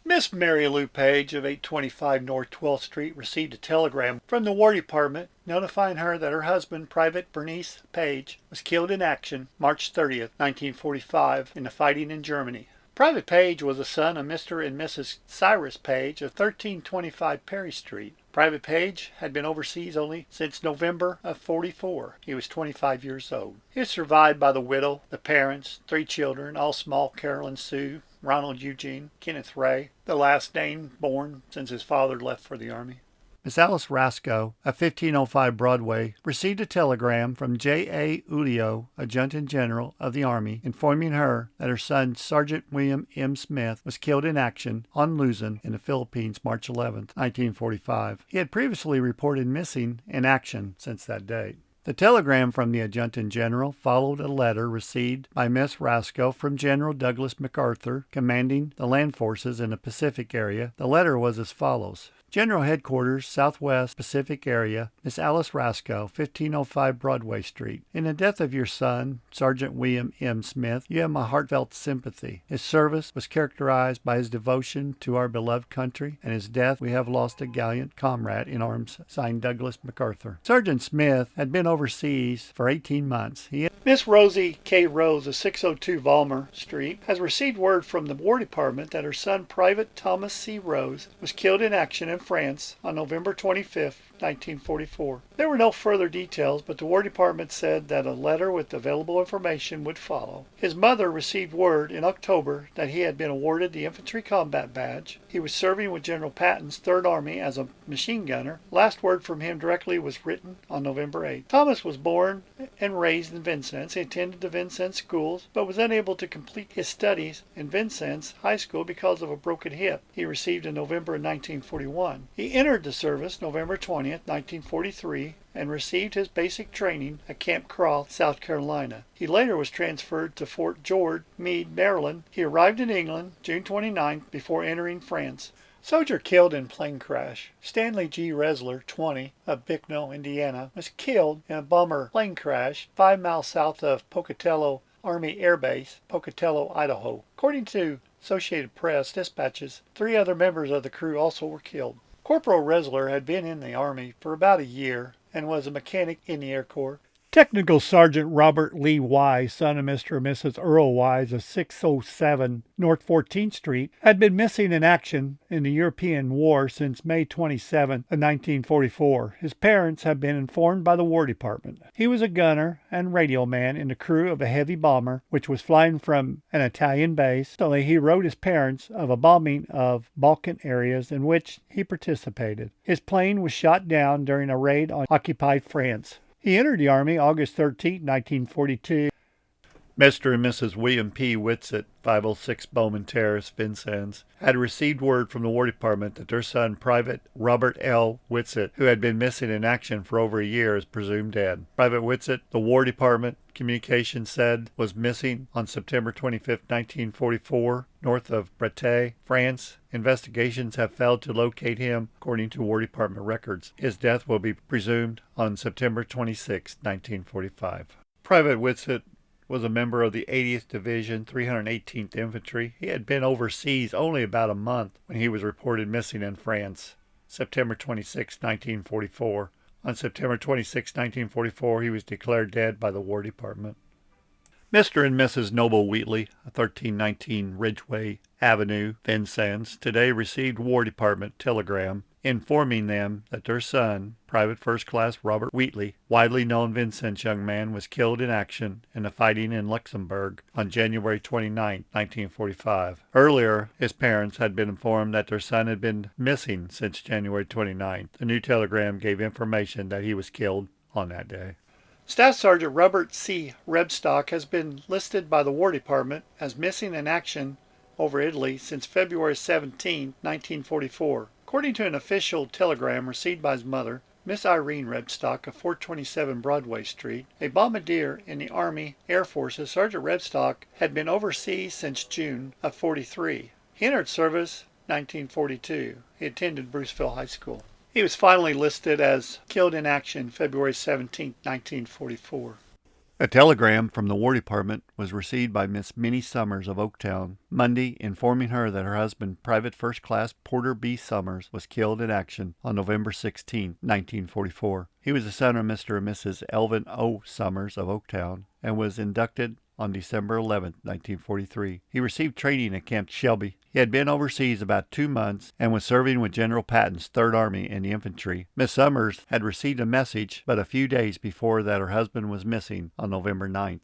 Miss Mary Lou Page of 825 North 12th Street received a telegram from the War Department notifying her that her husband, Private Bernice Page, was killed in action March 30th, 1945, in the fighting in Germany. Private Page was the son of Mr. and Mrs. Cyrus Page of 1325 Perry Street. Private Page had been overseas only since November of 44. He was 25 years old. He was survived by the widow, the parents, 3 children, all small: Carolyn Sue, Ronald Eugene, Kenneth Ray, the last name born since his father left for the Army. Miss Alice Rasco, of 1505 Broadway, received a telegram from J.A. Ulio, Adjutant General of the Army, informing her that her son, Sergeant William M. Smith, was killed in action on Luzon in the Philippines March 11, 1945. He had previously reported missing in action since that date. The telegram from the Adjutant General followed a letter received by Miss Rasco from General Douglas MacArthur, commanding the land forces in the Pacific area. The letter was as follows: General Headquarters, Southwest Pacific Area, Miss Alice Rasco, 1505 Broadway Street. In the death of your son, Sergeant William M. Smith, you have my heartfelt sympathy. His service was characterized by his devotion to our beloved country, and his death we have lost a gallant comrade in arms. Signed, Douglas MacArthur. Sergeant Smith had been overseas for 18 months. Miss Rosie K. Rose of 602 Valmer Street has received word from the War Department that her son, Private Thomas C. Rose, was killed in action in France on November 25, 1944. There were no further details, but the War Department said that a letter with available information would follow. His mother received word in October that he had been awarded the Infantry Combat Badge. He was serving with General Patton's 3rd Army as a machine gunner. Last word from him directly was written on November 8. Thomas was born and raised in Vincennes. He attended the Vincennes schools, but was unable to complete his studies in Vincennes High School because of a broken hip he received in November 1941. He entered the service November 20th, 1943, and received his basic training at Camp Croft, South Carolina. He later was transferred to Fort George Meade, Maryland. He arrived in England June 29th before entering France. Soldier killed in plane crash. Stanley G. Resler, 20, of Bicknell, Indiana, was killed in a bomber plane crash 5 miles south of Pocatello Army Air Base, Pocatello, Idaho. According to Associated Press dispatches, 3 other members of the crew also were killed. Corporal Resler had been in the Army for about a year and was a mechanic in the Air Corps. Technical Sergeant Robert Lee Wise, son of Mr. and Mrs. Earl Wise of 607 North 14th Street, had been missing in action in the European War since May 27 of 1944. His parents had been informed by the War Department. He was a gunner and radio man in the crew of a heavy bomber which was flying from an Italian base. So he wrote his parents of a bombing of Balkan areas in which he participated. His plane was shot down during a raid on occupied France. He entered the Army August 13, 1942. Mr. and Mrs. William P. Whitsett, 506 Bowman Terrace, Vincennes, had received word from the War Department that their son, Private Robert L. Whitsett, who had been missing in action for over a year, is presumed dead. Private Whitsett, the War Department communication said, was missing on September 25, 1944, north of Breté, France. Investigations have failed to locate him, according to War Department records. His death will be presumed on September 26, 1945. Private Whitsett was a member of the 80th Division, 318th Infantry. He had been overseas only about a month when he was reported missing in France, September 26, 1944. On September 26, 1944, he was declared dead by the War Department. Mr. and Mrs. Noble Wheatley, 1319 Ridgeway Avenue, Vincennes, today received War Department telegram informing them that their son, Private First Class Robert Wheatley, widely known Vincennes young man, was killed in action in the fighting in Luxembourg on January 29, 1945. Earlier, his parents had been informed that their son had been missing since January 29th. The new telegram gave information that he was killed on that day. Staff Sergeant Robert C. Rebstock has been listed by the War Department as missing in action over Italy since February 17, 1944. According to an official telegram received by his mother, Miss Irene Rebstock of 427 Broadway Street, a bombardier in the Army Air Forces, Sergeant Rebstock had been overseas since June of 43. He entered service 1942. He attended Bruceville High School. He was finally listed as killed in action February 17, 1944. A telegram from the War Department was received by Miss Minnie Summers of Oaktown Monday, informing her that her husband, Private First Class Porter B. Summers, was killed in action on November 16, 1944. He was the son of Mr. and Mrs. Elvin O. Summers of Oaktown and was inducted on December 11, 1943. He received training at Camp Shelby. He had been overseas about 2 months and was serving with General Patton's Third Army in the infantry. Miss Summers had received a message but a few days before that her husband was missing on November 9th.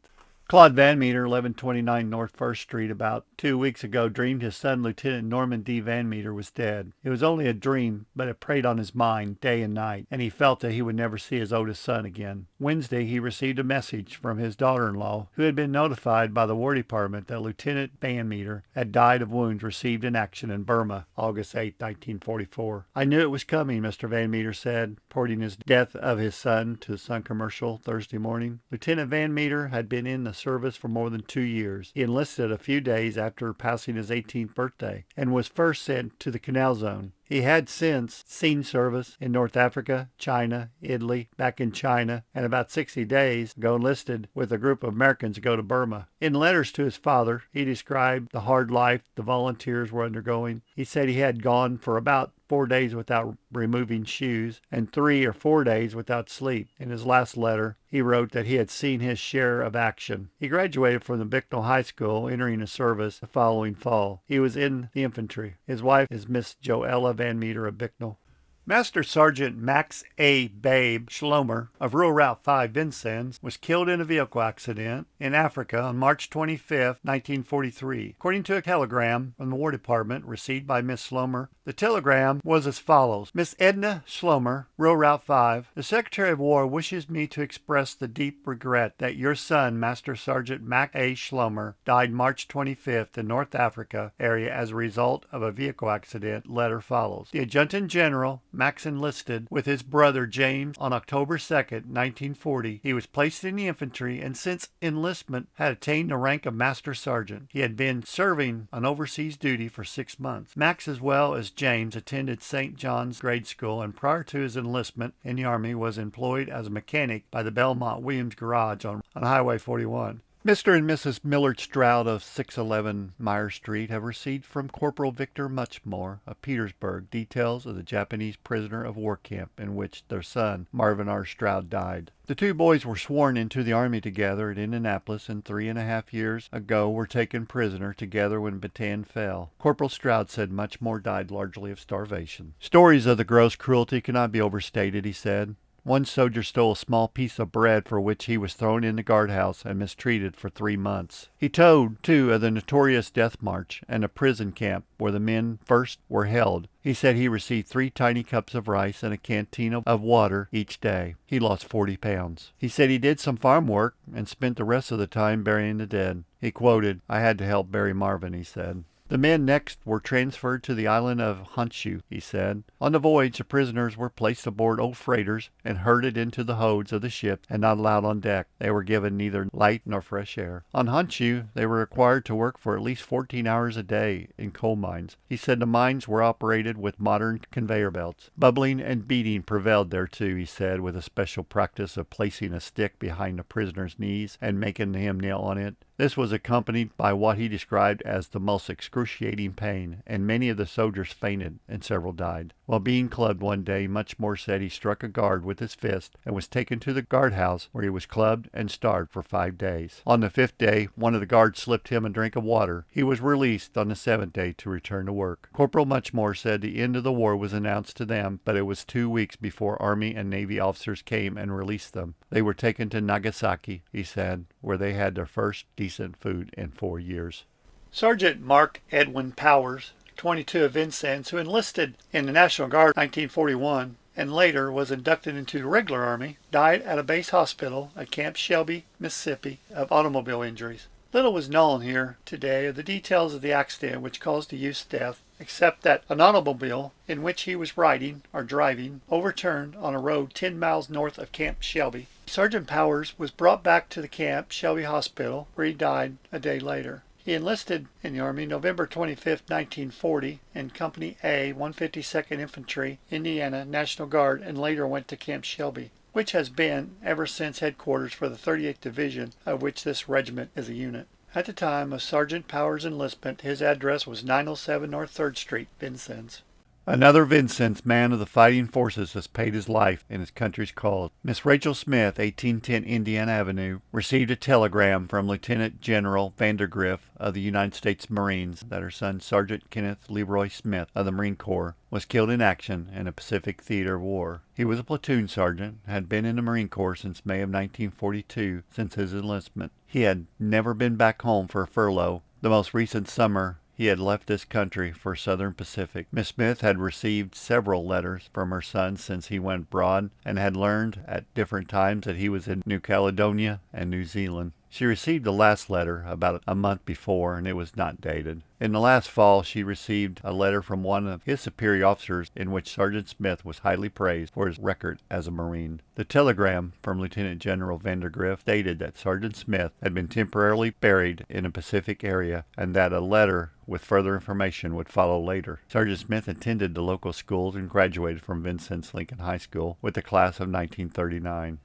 Claude Van Meter, 1129 North 1st Street, about 2 weeks ago dreamed his son, Lieutenant Norman D. Van Meter, was dead. It was only a dream, but it preyed on his mind day and night, and he felt that he would never see his oldest son again. Wednesday, he received a message from his daughter-in-law, who had been notified by the War Department that Lieutenant Van Meter had died of wounds received in action in Burma, August 8, 1944. "I knew it was coming," Mr. Van Meter said, reporting his death of his son to the Sun Commercial Thursday morning. Lieutenant Van Meter had been in the service for more than 2 years. He enlisted a few days after passing his 18th birthday and was first sent to the Canal Zone. He had since seen service in North Africa, China, Italy, back in China, and about 60 days ago enlisted with a group of Americans to go to Burma. In letters to his father, he described the hard life the volunteers were undergoing. He said he had gone for about 4 days without removing shoes and 3 or 4 days without sleep. In his last letter, he wrote that he had seen his share of action. He graduated from the Bicknell High School, entering the service the following fall. He was in the infantry. His wife is Miss Joella Van Meter of Bicknell. Master Sergeant Max A. Babe Schlomer of Rural Route 5 Vincennes was killed in a vehicle accident in Africa on March 25, 1943. According to a telegram from the War Department received by Miss Schlomer, the telegram was as follows. Miss Edna Schlomer, Rural Route 5, the Secretary of War wishes me to express the deep regret that your son, Master Sergeant Max A. Schlomer, died March 25th in North Africa area as a result of a vehicle accident. Letter follows. The Adjutant General Max enlisted with his brother James on October 2nd, 1940. He was placed in the infantry and since enlistment had attained the rank of Master Sergeant. He had been serving on overseas duty for 6 months. Max, as well as James, attended St. John's Grade School and prior to his enlistment in the Army was employed as a mechanic by the Belmont Williams Garage on Highway 41. Mr. and Mrs. Millard Stroud of 611 Meyer Street have received from Corporal Victor Muchmore of Petersburg details of the Japanese prisoner of war camp in which their son, Marvin R. Stroud, died. The 2 boys were sworn into the Army together at Indianapolis and 3.5 years ago were taken prisoner together when Bataan fell. Corporal Stroud said Muchmore died largely of starvation. Stories of the gross cruelty cannot be overstated, he said. One soldier stole a small piece of bread for which he was thrown in the guardhouse and mistreated for 3 months. He told, too, of the notorious Death March and a prison camp where the men first were held. He said he received 3 tiny cups of rice and a canteen of water each day. He lost 40 pounds. He said he did some farm work and spent the rest of the time burying the dead. He quoted, "I had to help bury Marvin," he said. The men next were transferred to the island of Honshu, he said. On the voyage, the prisoners were placed aboard old freighters and herded into the holds of the ship and not allowed on deck. They were given neither light nor fresh air. On Honshu, they were required to work for at least 14 hours a day in coal mines. He said the mines were operated with modern conveyor belts. Bubbling and beating prevailed there too, he said, with a special practice of placing a stick behind the prisoner's knees and making him kneel on it. This was accompanied by what he described as the most excruciating pain, and many of the soldiers fainted and several died. While being clubbed one day, Muchmore said he struck a guard with his fist and was taken to the guardhouse where he was clubbed and starved for 5 days. On the 5th day, one of the guards slipped him a drink of water. He was released on the 7th day to return to work. Corporal Muchmore said the end of the war was announced to them, but it was 2 weeks before Army and Navy officers came and released them. They were taken to Nagasaki, he said, where they had their first decent food in 4 years. Sergeant Mark Edwin Powers, 22 of Vincennes, who enlisted in the National Guard in 1941 and later was inducted into the regular Army, died at a base hospital at Camp Shelby, Mississippi, of automobile injuries. Little was known here today of the details of the accident which caused the youth's death, except that an automobile in which he was riding or driving overturned on a road 10 miles north of Camp Shelby. Sergeant Powers was brought back to the Camp Shelby Hospital, where he died a day later. He enlisted in the Army November 25, 1940, in Company A, 152nd Infantry, Indiana National Guard, and later went to Camp Shelby. which has been ever since headquarters for the 38th Division, of which this regiment is a unit. At the time of Sergeant Power's enlistment, his address was 907 North 3rd Street, Vincennes. Another Vincennes man of the fighting forces has paid his life in his country's cause. Miss Rachel Smith, 1810 Indiana Avenue, received a telegram from Lieutenant General Vandergriff of the United States Marines that her son, Sergeant Kenneth Leroy Smith of the Marine Corps, was killed in action in a Pacific theater of war. He was a platoon sergeant, had been in the Marine Corps since May of 1942, since his enlistment. He had never been back home for a furlough. The most recent summer, he had left this country for Southern Pacific. Miss Smith had received several letters from her son since he went abroad and had learned at different times that he was in New Caledonia and New Zealand. She received the last letter about a month before, and it was not dated. In the last fall, she received a letter from one of his superior officers in which Sergeant Smith was highly praised for his record as a Marine. The telegram from Lieutenant General Vandergriff stated that Sergeant Smith had been temporarily buried in a Pacific area and that a letter with further information would follow later. Sergeant Smith attended the local schools and graduated from Vincennes Lincoln High School with the class of 1939.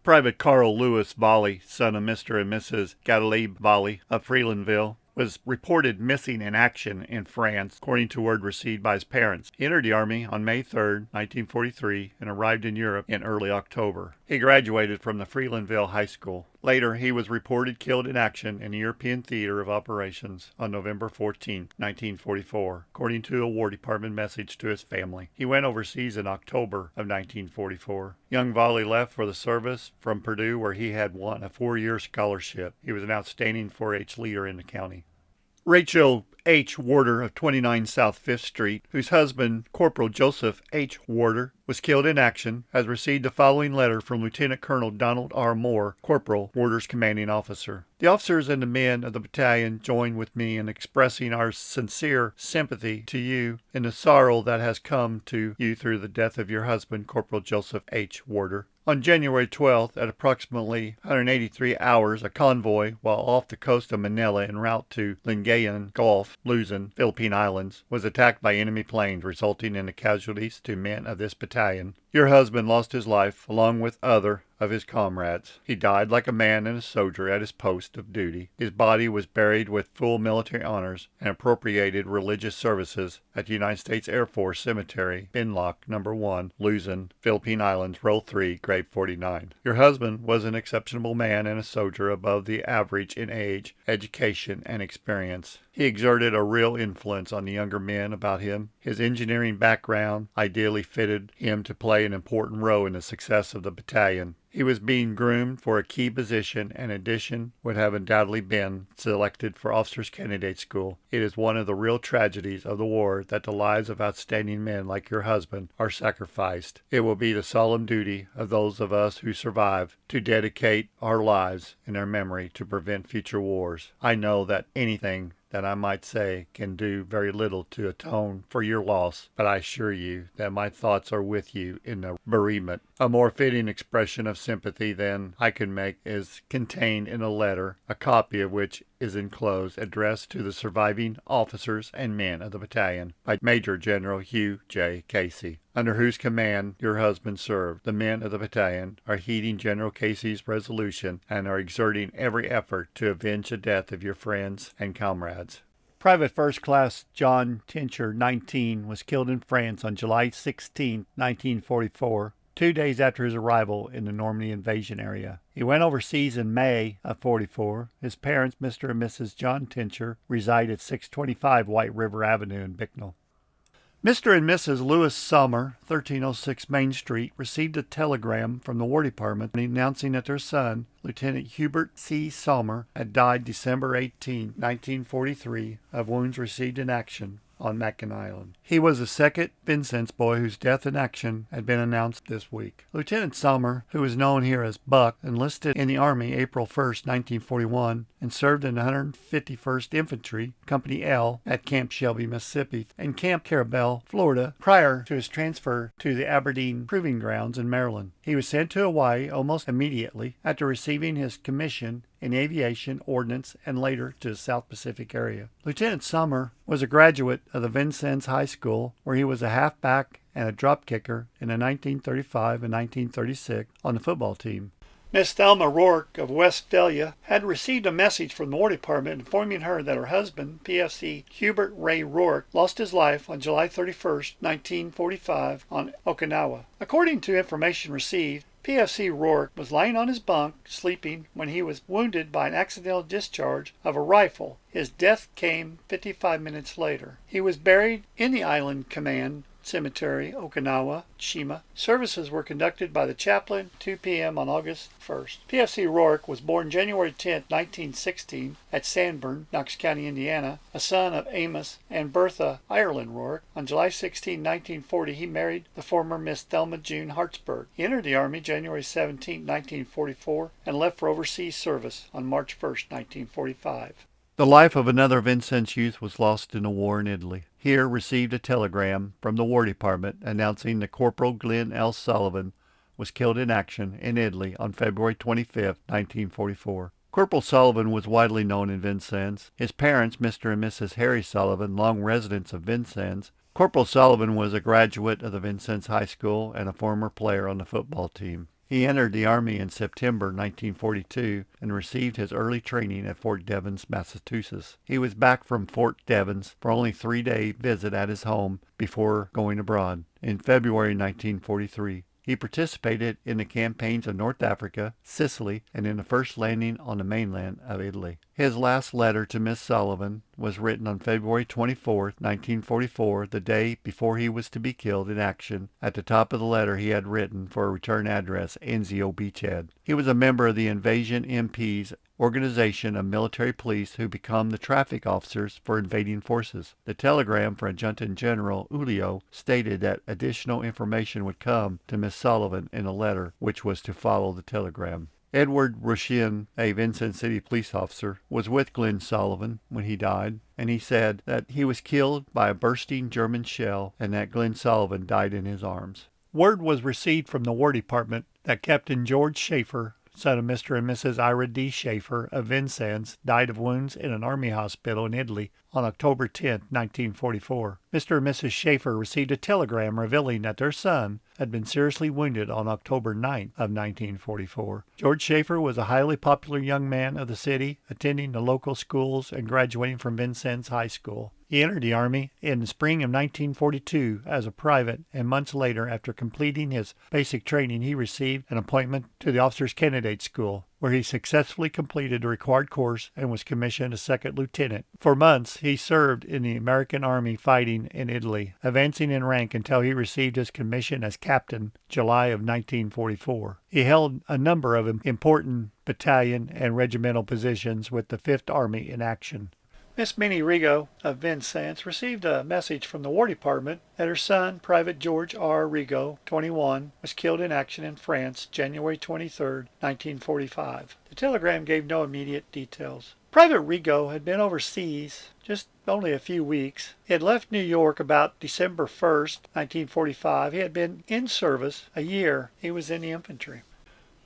Private Carl Lewis Volley, son of Mr. and Mrs. Gadalib Volley of Freelandville, was reported missing in action in France, according to word received by his parents. He entered the Army on May 3, 1943, and arrived in Europe in early October. He graduated from the Freelandville High School. Later, he was reported killed in action in the European Theater of Operations on November 14, 1944, according to a War Department message to his family. He went overseas in October of 1944. Young Volley left for the service from Purdue, where he had won a 4-year scholarship. He was an outstanding 4-H leader in the county. Rachel H. Warder of 29 South 5th Street, whose husband, Corporal Joseph H. Warder, was killed in action, has received the following letter from Lieutenant Colonel Donald R. Moore, Corporal, Warder's commanding officer. The officers and the men of the battalion join with me in expressing our sincere sympathy to you in the sorrow that has come to you through the death of your husband, Corporal Joseph H. Warder. On January 12th, at approximately 183 hours, a convoy, while off the coast of Manila en route to Lingayen Gulf, Luzon, Philippine Islands, was attacked by enemy planes, resulting in the casualties to men of this battalion. Your husband lost his life, along with other of his comrades. He died like a man and a soldier at his post of duty. His body was buried with full military honors and appropriated religious services at the United States Air Force Cemetery, Binlock No. 1, Luzon, Philippine Islands, Row 3, Grave 49. Your husband was an exceptional man and a soldier above the average in age, education, and experience. He exerted a real influence on the younger men about him. His engineering background ideally fitted him to play an important role in the success of the battalion. He was being groomed for a key position, and in addition would have undoubtedly been selected for Officers Candidate School. It is one of the real tragedies of the war that the lives of outstanding men like your husband are sacrificed. It will be the solemn duty of those of us who survive to dedicate our lives in their memory to prevent future wars. I know that anything that I might say can do very little to atone for your loss, but I assure you that my thoughts are with you in the bereavement. A more fitting expression of sympathy than I can make is contained in a letter, a copy of which is enclosed, addressed to the surviving officers and men of the battalion by Major General Hugh J. Casey, under whose command your husband served. The men of the battalion are heeding General Casey's resolution and are exerting every effort to avenge the death of your friends and comrades. Private First Class John Tincher, 19, was killed in France on July 16, 1944. 2 days after his arrival in the Normandy invasion area. He went overseas in May of 44. His parents, Mr. and Mrs. John Tincher, reside at 625 White River Avenue in Bicknell. Mr. and Mrs. Lewis Sommer, 1306 Main Street, received a telegram from the War Department announcing that their son, Lieutenant Hubert C. Sommer, had died December 18, 1943, of wounds received in action on Mackinac Island. He was the second Vincennes boy whose death in action had been announced this week. Lieutenant Sommer, who is known here as Buck, enlisted in the Army April 1, 1941, and served in the 151st Infantry, Company L, at Camp Shelby, Mississippi, and Camp Carabel, Florida, prior to his transfer to the Aberdeen Proving Grounds in Maryland. He was sent to Hawaii almost immediately after receiving his commission in aviation, ordnance, and later to the South Pacific area. Lieutenant Sommer was a graduate of the Vincennes High School, where he was a halfback and a drop kicker in 1935 and 1936 on the football team. Miss Thelma Rourke of Westphalia had received a message from the War Department informing her that her husband, PFC Hubert Ray Rourke, lost his life on July 31, 1945 on Okinawa. According to information received, PFC Rourke was lying on his bunk, sleeping, when he was wounded by an accidental discharge of a rifle. His death came 55 minutes later. He was buried in the Island Command Cemetery, Okinawa, Shima. Services were conducted by the chaplain 2 p.m. on August 1st. PFC Rourke was born January 10, 1916 at Sanborn, Knox County, Indiana, a son of Amos and Bertha Ireland Rourke. On July 16, 1940, he married the former Miss Thelma June Hartsburg. He entered the Army January 17, 1944, and left for overseas service on March 1, 1945. The life of another Vincennes youth was lost in a war in Italy. Here received a telegram from the War Department announcing that Corporal Glenn L. Sullivan was killed in action in Italy on February 25, 1944. Corporal Sullivan was widely known in Vincennes. His parents, Mr. and Mrs. Harry Sullivan, long residents of Vincennes. Corporal Sullivan was a graduate of the Vincennes High School and a former player on the football team. He entered the Army in September 1942 and received his early training at Fort Devens, Massachusetts. He was back from Fort Devens for only a 3-day visit at his home before going abroad in February 1943. He participated in the campaigns of North Africa, Sicily, and in the first landing on the mainland of Italy. His last letter to Miss Sullivan was written on February 24, 1944, the day before he was to be killed in action. At the top of the letter he had written for a return address, Anzio Beachhead. He was a member of the Invasion MP's organization of military police who become the traffic officers for invading forces. The telegram from Adjutant General Ulio stated that additional information would come to Miss Sullivan in a letter which was to follow the telegram. Edward Rushin, a Vincennes City police officer, was with Glenn Sullivan when he died, and he said that he was killed by a bursting German shell and that Glenn Sullivan died in his arms. Word was received from the War Department that Captain George Schaefer, son of Mr. and Mrs. Ira D. Schaefer of Vincennes, died of wounds in an army hospital in Italy on October 10, 1944. Mr. and Mrs. Schaefer received a telegram revealing that their son had been seriously wounded on October 9 of 1944. George Schaefer was a highly popular young man of the city, attending the local schools and graduating from Vincennes High School. He entered the Army in the spring of 1942 as a private, and months later, after completing his basic training, he received an appointment to the Officers Candidate School, where he successfully completed the required course and was commissioned a second lieutenant. For months, he served in the American Army fighting in Italy, advancing in rank until he received his commission as captain July of 1944. He held a number of important battalion and regimental positions with the 5th Army in action. Miss Minnie Rigo of Vincennes received a message from the War Department that her son, Private George R. Rigo, 21, was killed in action in France, January 23, 1945. The telegram gave no immediate details. Private Rigo had been overseas just only a few weeks. He had left New York about December 1st, 1945. He had been in service a year. He was in the infantry.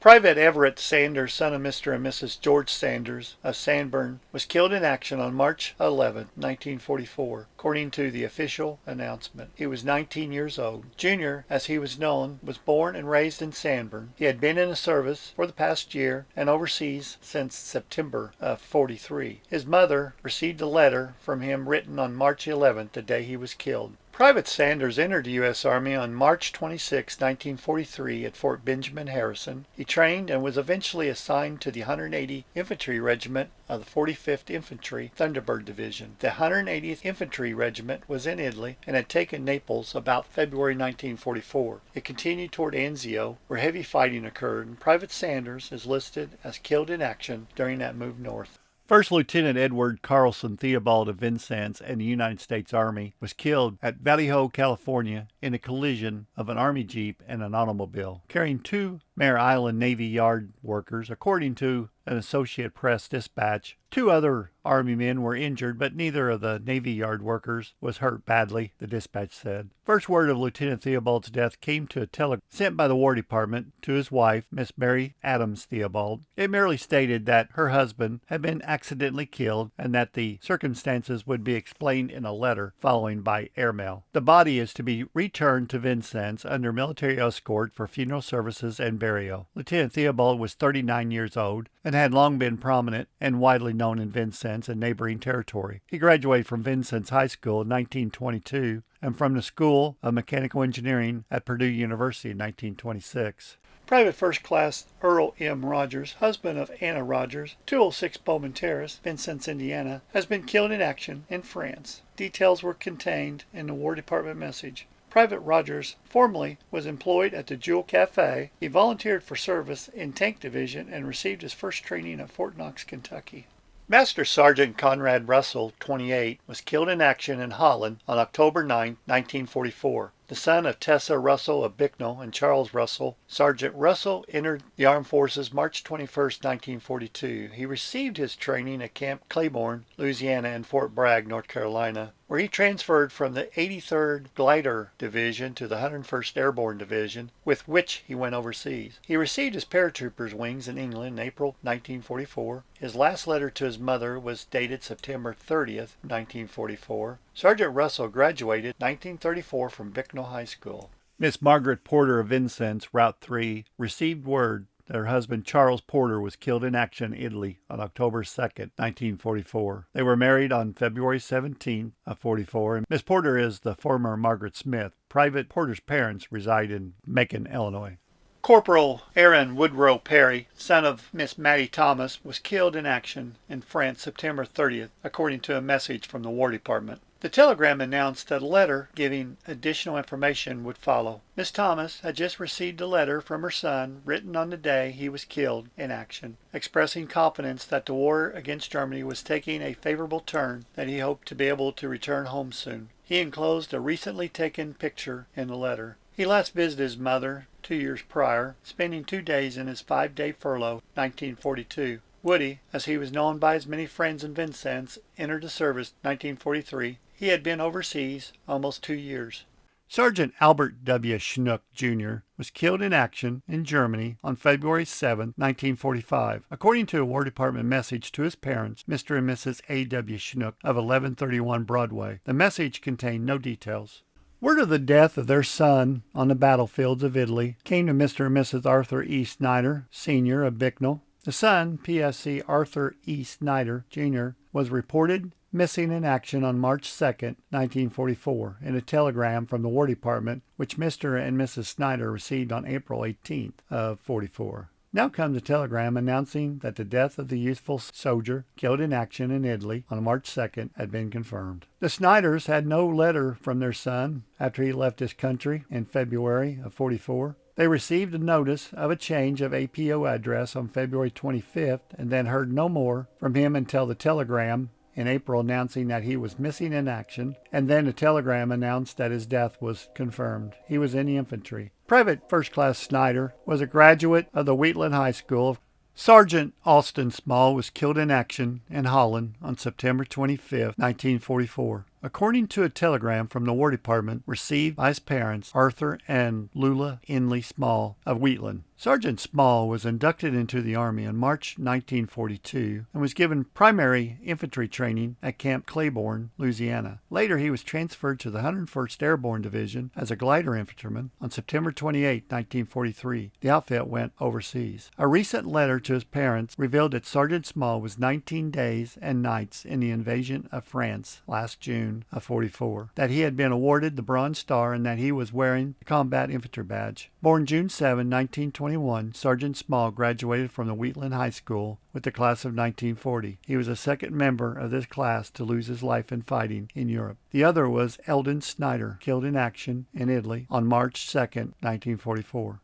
Private Everett Sanders, son of Mr. and Mrs. George Sanders of Sanborn, was killed in action on March 11, 1944, according to the official announcement. He was 19 years old. Junior, as he was known, was born and raised in Sanborn. He had been in the service for the past year and overseas since September of 43. His mother received a letter from him written on March 11th, the day he was killed. Private Sanders entered the U.S. Army on March 26, 1943 at Fort Benjamin Harrison. He trained and was eventually assigned to the 180th Infantry Regiment of the 45th Infantry Thunderbird Division. The 180th Infantry Regiment was in Italy and had taken Naples about February 1944. It continued toward Anzio, where heavy fighting occurred, and Private Sanders is listed as killed in action during that move north. First Lieutenant Edward Carlson Theobald of Vincennes and the United States Army was killed at Vallejo, California in a collision of an Army Jeep and an automobile, carrying 2 Mare Island Navy Yard workers, according to an Associated Press dispatch. 2 other Army men were injured, but neither of the Navy Yard workers was hurt badly, the dispatch said. First word of Lieutenant Theobald's death came to a telegram sent by the War Department to his wife, Miss Mary Adams Theobald. It merely stated that her husband had been accidentally killed and that the circumstances would be explained in a letter following by airmail. The body is to be returned to Vincennes under military escort for funeral services and burial. Lieutenant Theobald was 39 years old and had long been prominent and widely known in Vincennes and neighboring territory. He graduated from Vincennes High School in 1922 and from the School of Mechanical Engineering at Purdue University in 1926. Private First Class Earl M. Rogers, husband of Anna Rogers, 206 Bowman Terrace, Vincennes, Indiana, has been killed in action in France. Details were contained in the War Department message. Private Rogers formerly was employed at the Jewel Cafe. He volunteered for service in Tank Division and received his first training at Fort Knox, Kentucky. Master Sergeant Conrad Russell, 28, was killed in action in Holland on October 9, 1944. The son of Tessa Russell of Bicknell and Charles Russell, Sergeant Russell entered the Armed Forces March 21, 1942. He received his training at Camp Claiborne, Louisiana, and Fort Bragg, North Carolina, where he transferred from the 83rd Glider Division to the 101st Airborne Division, with which he went overseas. He received his paratrooper's wings in England in April 1944. His last letter to his mother was dated September 30th, 1944. Sergeant Russell graduated 1934 from Bicknell High School. Miss Margaret Porter of Vincennes, Route 3, received word that her husband Charles Porter was killed in action in Italy on October 2nd, 1944. They were married on February 17th of 44, and Miss Porter is the former Margaret Smith. Private Porter's parents reside in Macon, Illinois. Corporal Aaron Woodrow Perry, son of Miss Mattie Thomas, was killed in action in France September 30th, according to a message from the War Department. The telegram announced that a letter giving additional information would follow. Miss Thomas had just received a letter from her son written on the day he was killed in action, expressing confidence that the war against Germany was taking a favorable turn, that he hoped to be able to return home soon. He enclosed a recently taken picture in the letter. He last visited his mother 2 years prior, spending 2 days in his 5-day furlough, 1942. Woody, as he was known by his many friends in Vincennes, entered the service 1943. He had been overseas almost 2 years. Sergeant Albert W. Schnook, Jr. was killed in action in Germany on February 7, 1945. According to a War Department message to his parents, Mr. and Mrs. A. W. Schnook of 1131 Broadway, the message contained no details. Word of the death of their son on the battlefields of Italy came to Mr. and Mrs. Arthur E. Snyder, Sr. of Bicknell. The son, PSC Arthur E. Snyder, Jr., was reported missing in action on March 2, 1944, in a telegram from the War Department, which Mr. and Mrs. Snyder received on April 18th of 44. Now comes a telegram announcing that the death of the youthful soldier killed in action in Italy on March 2nd had been confirmed. The Snyders had no letter from their son after he left his country in February of 44. They received a notice of a change of APO address on February 25th and then heard no more from him until the telegram in April announcing that he was missing in action, and then a telegram announced that his death was confirmed. He was in the infantry. Private First Class Snyder was a graduate of the Wheatland High School. Sergeant Alston Small was killed in action in Holland on September 25, 1944. According to a telegram from the War Department received by his parents, Arthur and Lula Inley Small of Wheatland. Sergeant Small was inducted into the Army in March 1942 and was given primary infantry training at Camp Claiborne, Louisiana. Later, he was transferred to the 101st Airborne Division as a glider infantryman on September 28, 1943. The outfit went overseas. A recent letter to his parents revealed that Sergeant Small was 19 days and nights in the invasion of France last June of 44, that he had been awarded the Bronze Star and that he was wearing the Combat Infantry Badge. Born June 7, 1921, Sergeant Small graduated from the Wheatland High School with the class of 1940. He was the second member of this class to lose his life in fighting in Europe. The other was Eldon Snyder, killed in action in Italy on March 2, 1944.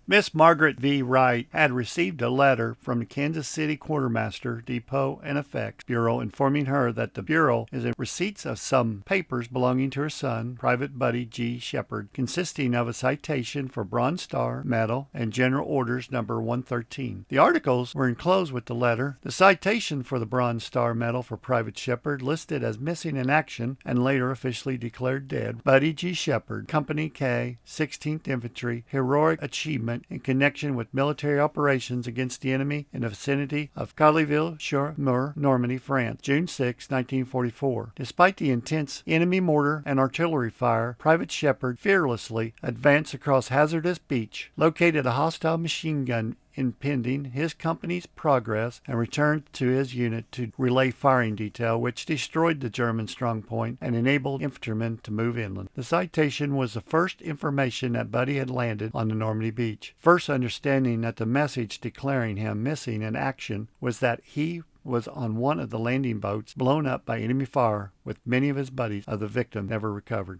Miss Margaret V. Wright had received a letter from the Kansas City Quartermaster, Depot and Effects Bureau informing her that the Bureau is in receipts of some papers belonging to her son, Private Buddy G. Shepard, consisting of a citation for Bronze Star Medal and General Orders No. 113. The articles were enclosed with the letter. The citation for the Bronze Star Medal for Private Shepard, listed as missing in action and later officially declared dead, Buddy G. Shepard, Company K, 16th Infantry, heroic achievement in connection with military operations against the enemy in the vicinity of Caliville-sur-Mer, Normandy, France, June 6, 1944. Despite the intense enemy mortar and artillery fire, Private Shepard fearlessly advanced across hazardous beach, located a hostile machine gun impeding his company's progress, and returned to his unit to relay firing detail, which destroyed the German strongpoint and enabled infantrymen to move inland. The citation was the first information that Buddy had landed on the Normandy beach. First understanding that the message declaring him missing in action was that he was on one of the landing boats blown up by enemy fire, with many of his buddies of the victim never recovered.